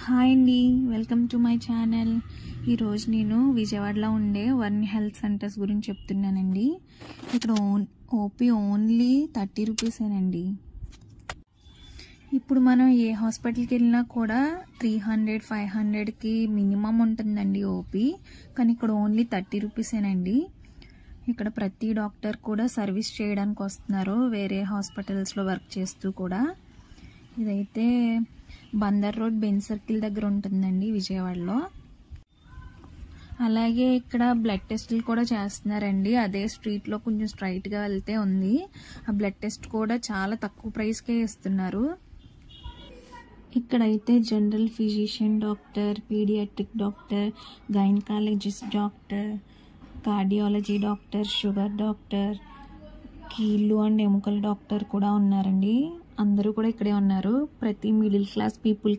Hi అండి, welcome to my channel. ఈరోజు నేను విజయవాడలో ఉండే వర్న్ హెల్త్ సెంటర్స్ గురించి చెప్తున్నానండి. ఇక్కడ ఓపీ ఓన్లీ 30 రూపీసేనండి. ఇప్పుడు మనం ఏ హాస్పిటల్కి వెళ్ళినా కూడా 300-500కి మినిమం ఉంటుందండి ఓపీ. కానీ ఇక్కడ ఓన్లీ 30 రూపీసేనండి. ఇక్కడ ప్రతి డాక్టర్ కూడా సర్వీస్ చేయడానికి వస్తున్నారు, వేరే హాస్పిటల్స్లో వర్క్ చేస్తూ కూడా. ఇదైతే బందర్ రోడ్ బెంజ్ సర్కిల్ దగ్గర ఉంటుందండి విజయవాడలో. అలాగే ఇక్కడ బ్లడ్ టెస్టులు కూడా చేస్తున్నారండి. అదే స్ట్రీట్లో కొంచెం స్ట్రైట్గా వెళ్తే ఉంది. ఆ బ్లడ్ టెస్ట్ కూడా చాలా తక్కువ ప్రైస్కే ఇస్తున్నారు. ఇక్కడైతే general physician doctor, pediatric doctor, gynecologist doctor, cardiology doctor, sugar doctor, కీళ్ళు అండ్ ఎముకల డాక్టర్ కూడా ఉన్నారండి. అందరూ కూడా ఇక్కడే ఉన్నారు. ప్రతి మిడిల్ క్లాస్ పీపుల్కి